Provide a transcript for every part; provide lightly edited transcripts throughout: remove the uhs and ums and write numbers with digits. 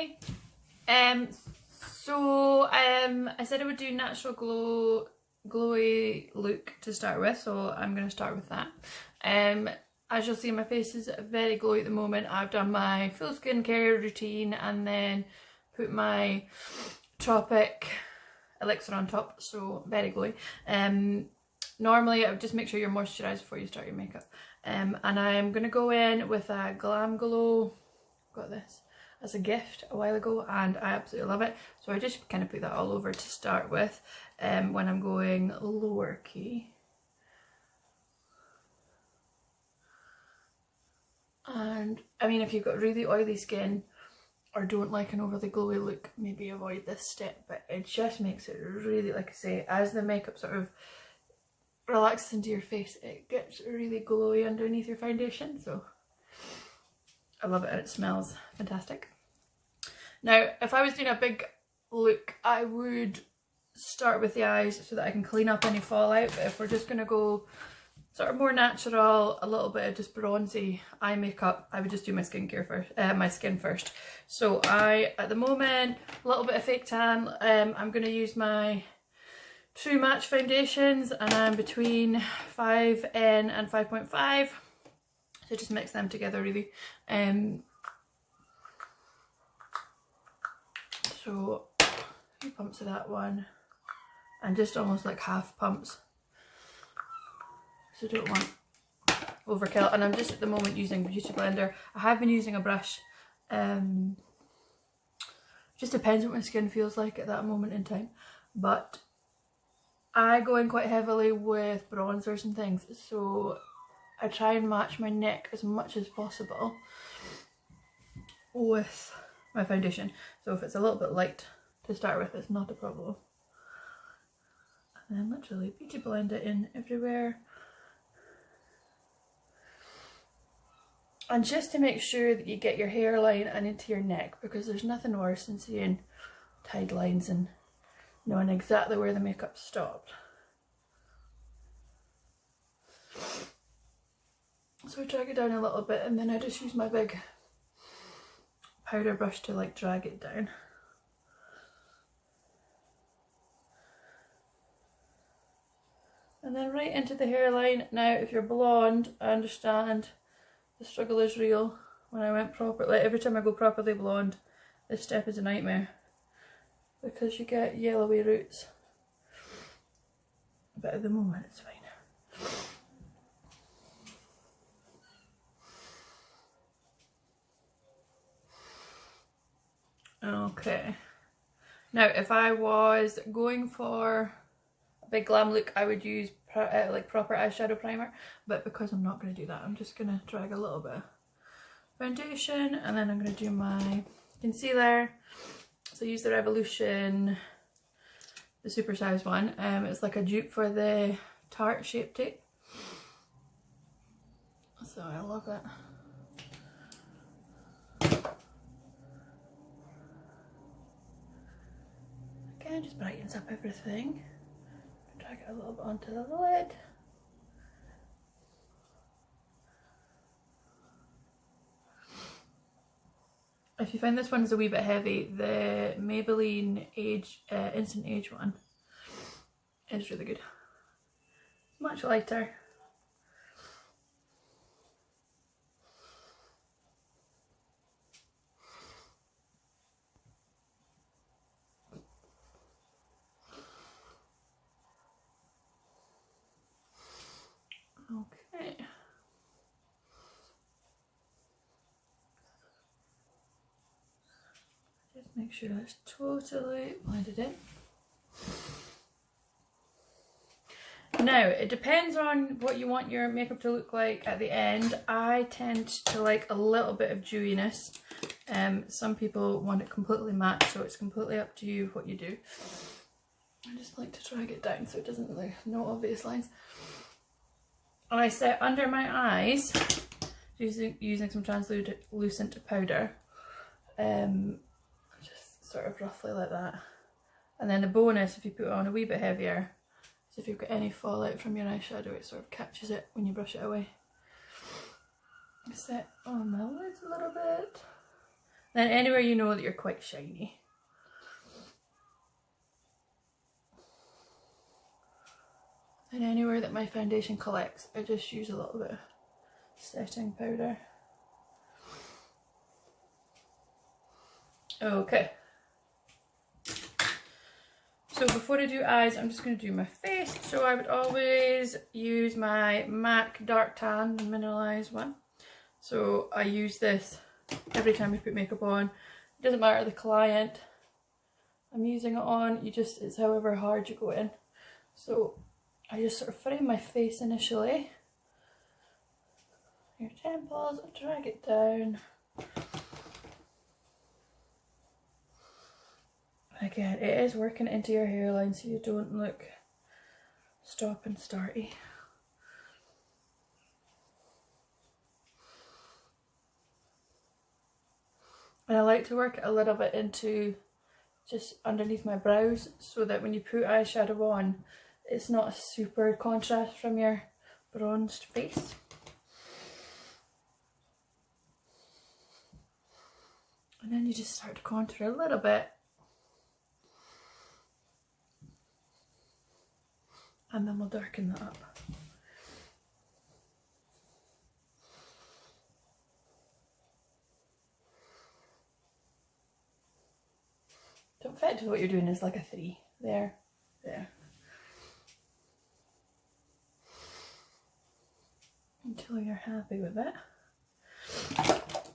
Hi. I said I would do natural glowy look to start with, so I'm going to start with that. As you'll see, my face is very glowy at the moment. I've done my full skincare routine and then put my Tropic elixir on top, so very glowy. Normally I would just make sure you're moisturised before you start your makeup. And I'm going to go in with a Glam Glow. Got this as a gift a while ago and I absolutely love it, so I just kind of put that all over to start with when I'm going lower key. And I mean, if you've got really oily skin or don't like an overly glowy look, maybe avoid this step, but it just makes it really, like I say, as the makeup sort of relaxes into your face, it gets really glowy underneath your foundation, so I love it and it smells fantastic. Now, if I was doing a big look, I would start with the eyes so that I can clean up any fallout, but if we're just going to go sort of more natural, a little bit of just bronzy eye makeup, I would just do my skincare first, my skin first. So at the moment, a little bit of fake tan. I'm going to use my True Match foundations and I'm between 5N and 5.5. So just mix them together really. So a few pumps of that one and just almost like half pumps. So don't want overkill, and I'm just at the moment using Beauty Blender. I have been using a brush, just depends what my skin feels like at that moment in time, but I go in quite heavily with bronzers and things, so I try and match my neck as much as possible with my foundation. So if it's a little bit light to start with, it's not a problem. And then literally Beauty Blend it in everywhere. And just to make sure that you get your hairline and into your neck, because there's nothing worse than seeing tied lines and knowing exactly where the makeup stopped. So I drag it down a little bit and then I just use my big powder brush to like drag it down. And then right into the hairline. Now if you're blonde, I understand the struggle is real. When I went proper, like every time I go properly blonde, this step is a nightmare because you get yellowy roots. But at the moment it's fine. Okay. Now if I was going for a big glam look, I would use like proper eyeshadow primer, but because I'm not going to do that, I'm just going to drag a little bit of foundation and then I'm going to do my concealer. So I use the Revolution, the super size one. It's like a dupe for the Tarte Shape Tape, so I love it. Again, just brightens up everything. Drag it a little bit onto the lid. If you find this one is a wee bit heavy, the Maybelline Instant Age one is really good. Much lighter. Okay. Just make sure that's totally blended in. Now, it depends on what you want your makeup to look like at the end. I tend to like a little bit of dewiness. Some people want it completely matte, so it's completely up to you what you do. I just like to drag it down so it doesn't leave no obvious lines. And I set under my eyes using some translucent powder, just sort of roughly like that. And then the bonus, if you put it on a wee bit heavier, is if you've got any fallout from your eyeshadow, it sort of catches it when you brush it away. I set on my lids a little bit, Then anywhere you know that you're quite shiny. And anywhere that my foundation collects, I just use a little bit of setting powder. Okay. So before I do eyes, I'm just going to do my face. So I would always use my MAC Dark Tan, the mineralized one. So I use this every time I put makeup on. It doesn't matter the client I'm using it on, it's however hard you go in. So I just sort of frame my face initially. Your temples, drag it down. Again, it is working into your hairline so you don't look stop and starty. And I like to work it a little bit into just underneath my brows so that when you put eyeshadow on, it's not a super contrast from your bronzed face. And then you just start to contour a little bit. And then we'll darken that up. So effectively what you're doing is like a 3. There, there. Until you're happy with it.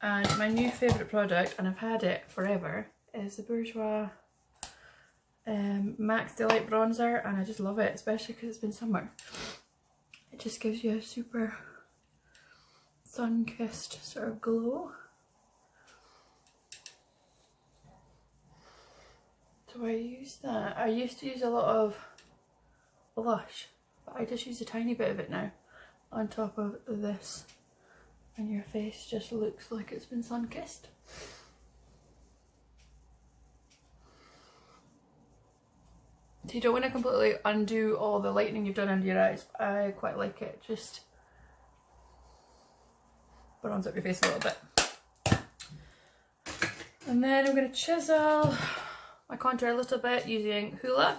And my new favourite product, and I've had it forever, is the Bourjois Max Delight Bronzer, and I just love it, especially because it's been summer. It just gives you a super sun-kissed sort of glow. So I use that. I used to use a lot of blush, but I just use a tiny bit of it now on top of this, and your face just looks like it's been sun-kissed. So you don't want to completely undo all the lightening you've done under your eyes, but I quite like it. Just bronze up your face a little bit. And then I'm going to chisel my contour a little bit using Hoola.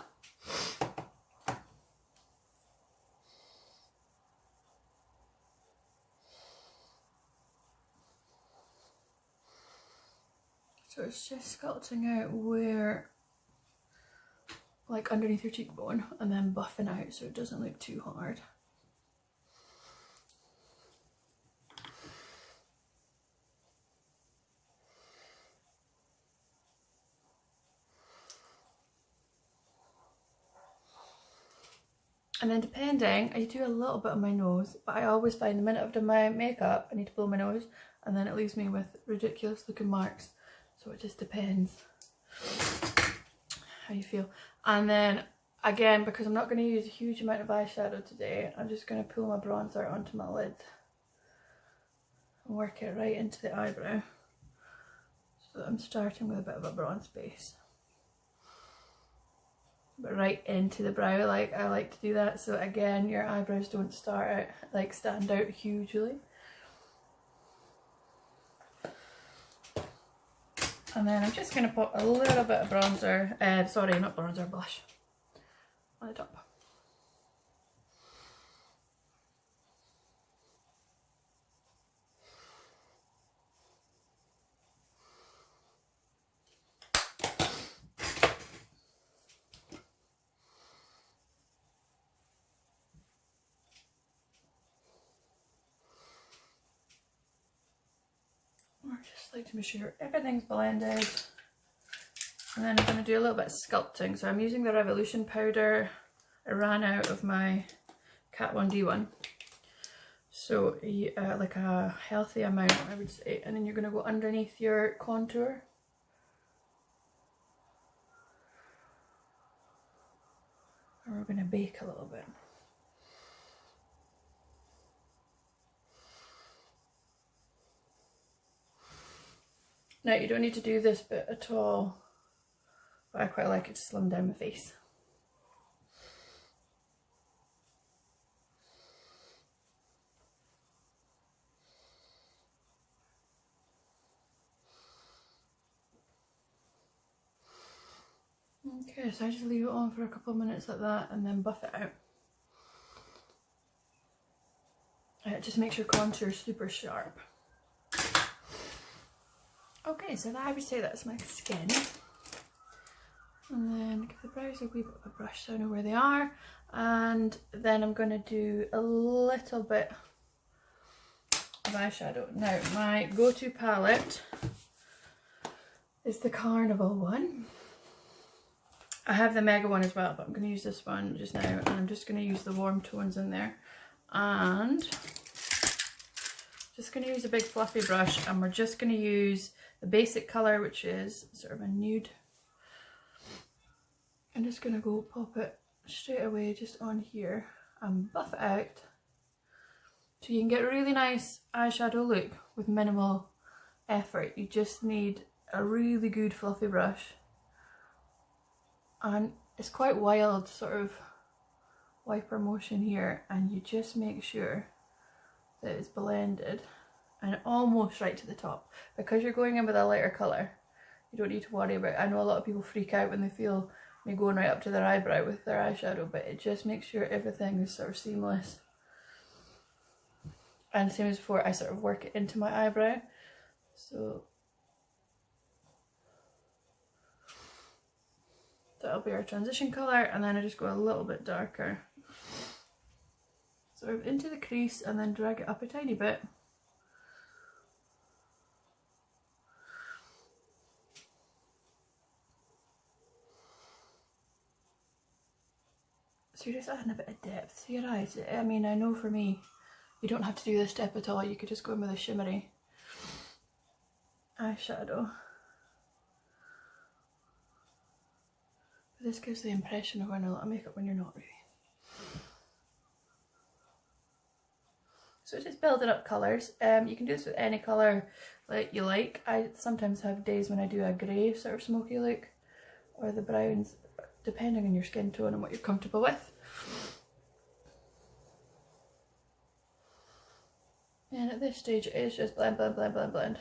So it's just sculpting out where, like underneath your cheekbone, and then buffing out so it doesn't look too hard. And then depending, I do a little bit on my nose, but I always find the minute I've done my makeup, I need to blow my nose, and then it leaves me with ridiculous looking marks. So it just depends how you feel. And then again, because I'm not going to use a huge amount of eyeshadow today, I'm just going to pull my bronzer onto my lid and work it right into the eyebrow. So I'm starting with a bit of a bronze base. But right into the brow, like I like to do that, so again your eyebrows don't start out, like stand out hugely. And then I'm just going to put a little bit of bronzer, sorry, not bronzer, blush on the top. I just like to make sure everything's blended. And then I'm going to do a little bit of sculpting. So I'm using the Revolution powder. I ran out of my Kat 1D one. So like a healthy amount, I would say. And then you're going to go underneath your contour. And we're going to bake a little bit. Now you don't need to do this bit at all, but I quite like it to slim down my face. Okay, so I just leave it on for a couple of minutes like that and then buff it out. It just makes your contour super sharp. Okay, so I would say that's my skin. And then give the brows a wee bit of a brush so I know where they are. And then I'm going to do a little bit of eyeshadow. Now, my go-to palette is the Carnival one. I have the Mega one as well, but I'm going to use this one just now. And I'm just going to use the warm tones in there. And just going to use a big fluffy brush, and we're just going to use the basic colour, which is sort of a nude. I'm just going to go pop it straight away just on here and buff it out so you can get a really nice eyeshadow look with minimal effort. You just need a really good fluffy brush, and it's quite wild sort of wiper motion here, and you just make sure that it's blended and almost right to the top. Because you're going in with a lighter colour, you don't need to worry about it. I know a lot of people freak out when they feel me going right up to their eyebrow with their eyeshadow, but it just makes sure everything is sort of seamless. And same as before, I sort of work it into my eyebrow. So that'll be our transition colour, and then I just go a little bit darker. Sort of into the crease and then drag it up a tiny bit. So you're just adding a bit of depth to your eyes. I mean, I know for me, you don't have to do this step at all. You could just go in with a shimmery eyeshadow. But this gives the impression of wearing a lot of makeup when you're not really. So just building up colours. You can do this with any colour that you like. I sometimes have days when I do a grey sort of smoky look, or the browns, depending on your skin tone and what you're comfortable with. And at this stage it is just blend, blend, blend, blend, blend.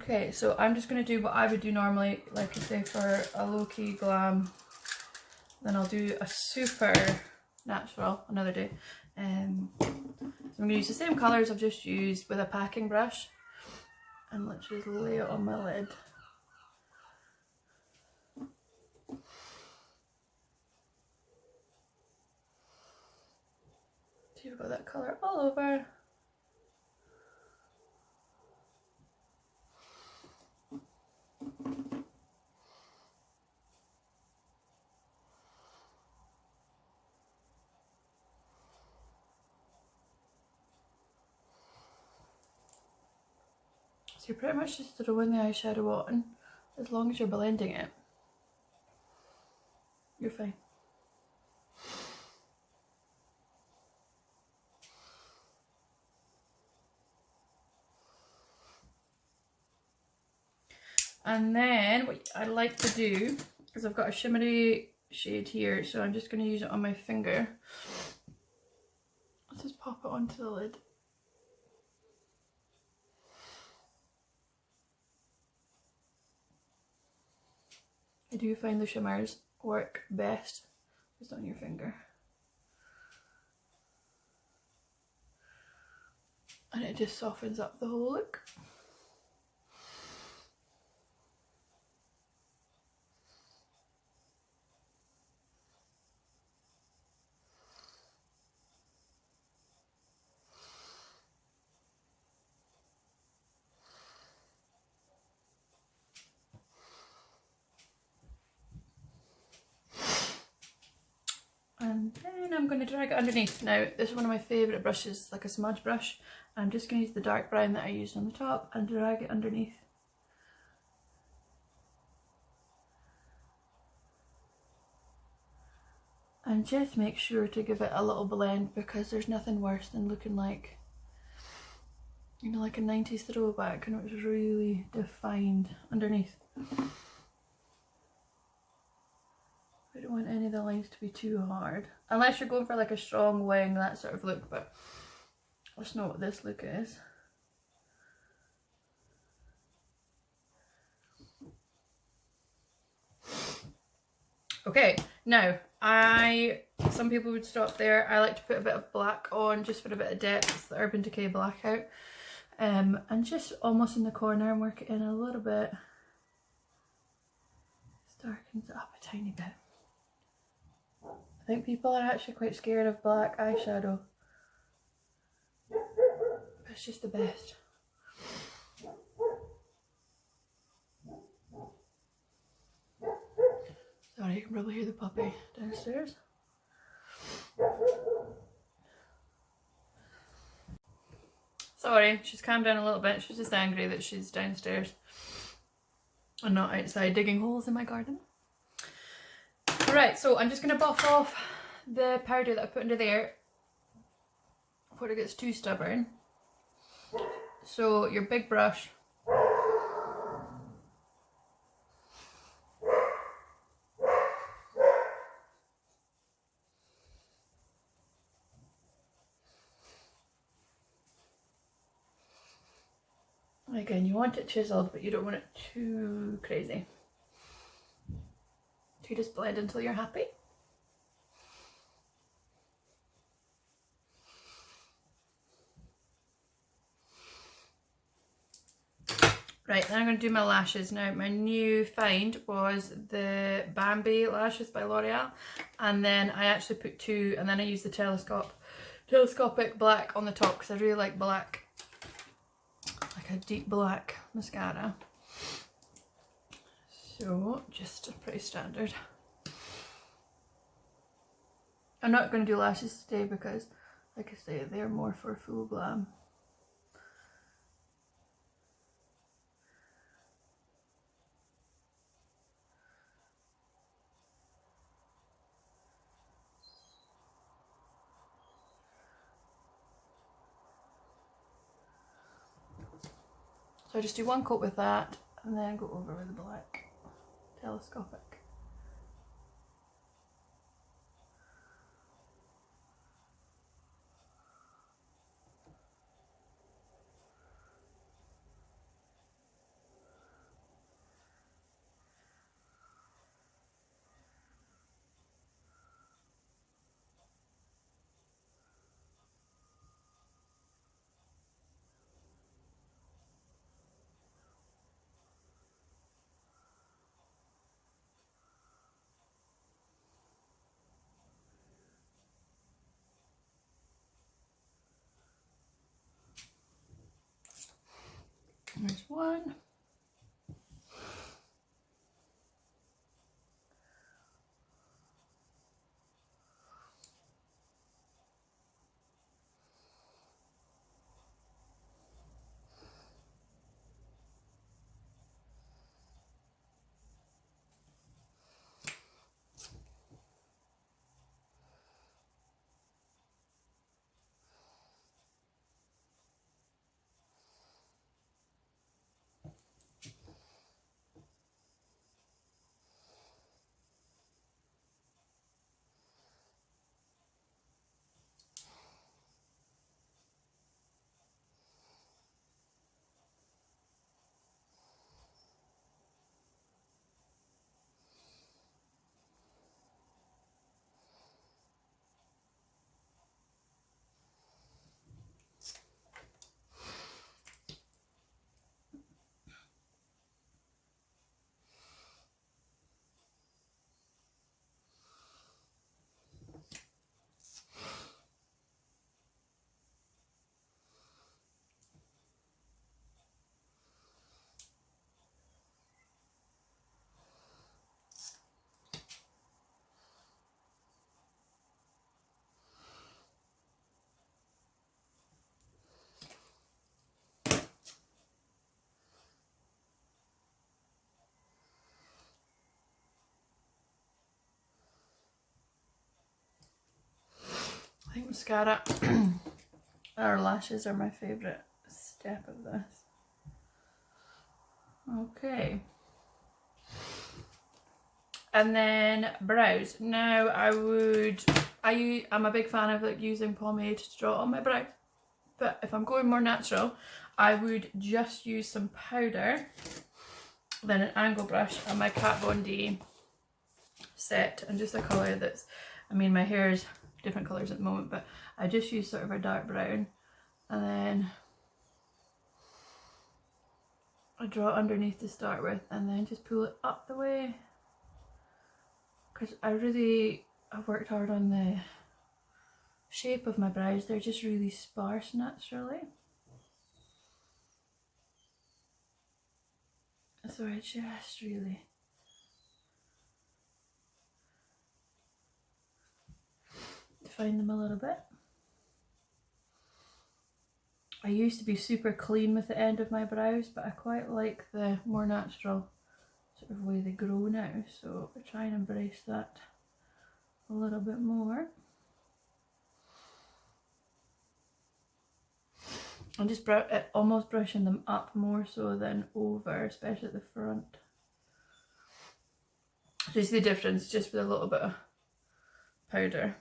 Okay, so I'm just going to do what I would do normally, like I say, for a low-key glam. Then I'll do a super natural another day. So I'm going to use the same colours I've just used with a packing brush, and let's just lay it on my lid. So you've got that colour all over. So you're pretty much just throwing the eyeshadow on. As long as you're blending it, you're fine. And then what I like to do is I've got a shimmery shade here, so I'm just going to use it on my finger. Let's just pop it onto the lid. I do find the shimmers work best just on your finger. And it just softens up the whole look. And then I'm going to drag it underneath. Now, this is one of my favourite brushes, like a smudge brush. I'm just going to use the dark brown that I used on the top and drag it underneath. And just make sure to give it a little blend, because there's nothing worse than looking like, you know, like a 90s throwback, and it was really defined underneath. We don't want any of the lines to be too hard. Unless you're going for like a strong wing, that sort of look, but that's not what this look is. Okay, now some people would stop there. I like to put a bit of black on just for a bit of depth. It's the Urban Decay Blackout. And just almost in the corner and work it in a little bit. Just darkens it up a tiny bit. I think people are actually quite scared of black eyeshadow. But it's just the best. Sorry, you can probably hear the puppy downstairs. Sorry, she's calmed down a little bit. She's just angry that she's downstairs and not outside digging holes in my garden. Right, so I'm just going to buff off the powder that I put into there before it gets too stubborn. So your big brush. Again, you want it chiseled, but you don't want it too crazy. So you just blend until you're happy. Right, then I'm going to do my lashes. Now, my new find was the Bambi lashes by L'Oreal. And then I actually put two, and then I used the telescopic black on the top because I really like black. Like a deep black mascara. So, just pretty standard. I'm not going to do lashes today because, like I say, they're more for full glam. So I just do one coat with that and then go over with the black telescopic. There's one. I think mascara or lashes are my favourite step of this. Okay. And then brows. Now I'm a big fan of like using pomade to draw on my brows. But if I'm going more natural, I would just use some powder, then an angle brush and my Kat Von D set, and just a colour that's, I mean my hair is different colours at the moment, but I just use sort of a dark brown, and then I draw underneath to start with, and then just pull it up the way, because I've worked hard on the shape of my brows. They're just really sparse naturally, so I just really define them a little bit. I used to be super clean with the end of my brows, but I quite like the more natural sort of way they grow now, so I try and embrace that a little bit more. I'm just almost brushing them up more so than over, especially at the front. So you see the difference just with a little bit of powder.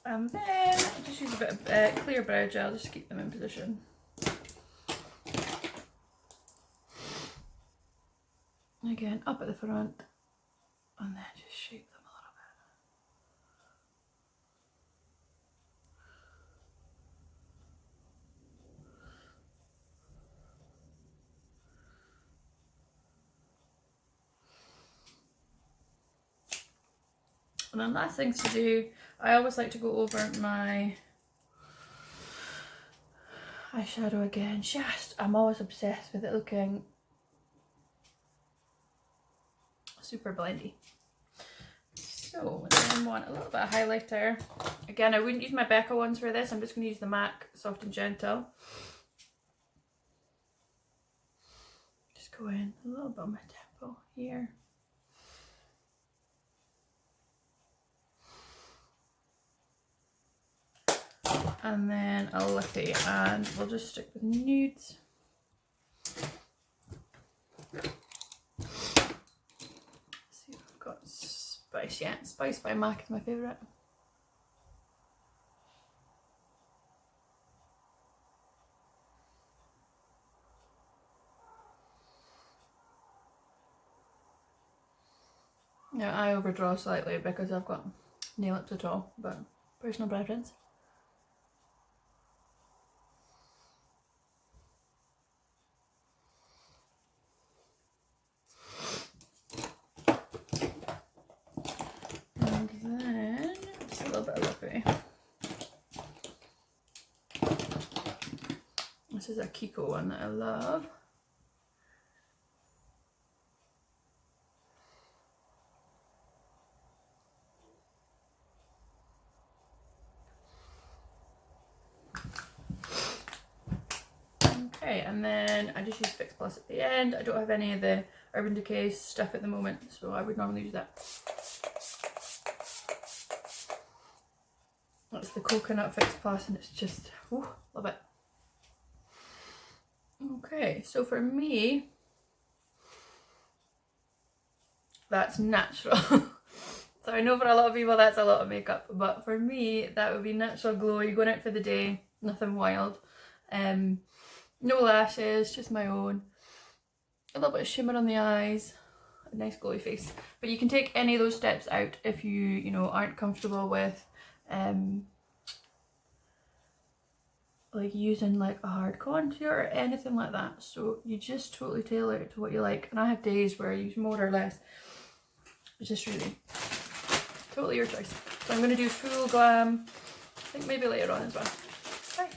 And then just use a bit of clear brow gel just to keep them in position. Again, up at the front, and then just shape them a little bit. And then last things to do, I always like to go over my eyeshadow again. I'm always obsessed with it looking super blendy. So then I want a little bit of highlighter. Again, I wouldn't use my Becca ones for this. I'm just going to use the MAC Soft and Gentle. Just go in a little bit on my temple here. And then a lippy, and we'll just stick with nudes. See if I've got Spice. Yeah, Spice by MAC is my favourite. Yeah, I overdraw slightly because I've got nail lips at all, but personal preference. And then just a little bit of lippy. This is a Kiko one that I love. Okay, and then I just use Fix Plus at the end. I don't have any of the Urban Decay stuff at the moment, so I would normally use that. That's the Coconut Fix Plus, and it's just, ooh, love it. Okay, so for me, that's natural. So I know for a lot of people that's a lot of makeup, but for me that would be natural glowy, going out for the day, nothing wild. No lashes, just my own. A little bit of shimmer on the eyes, a nice glowy face. But you can take any of those steps out if you know, aren't comfortable with like using like a hard contour or anything like that. So you just totally tailor it to what you like. And I have days where I use more or less. It's just really totally your choice. So I'm going to do full glam, I think maybe later on as well. Bye.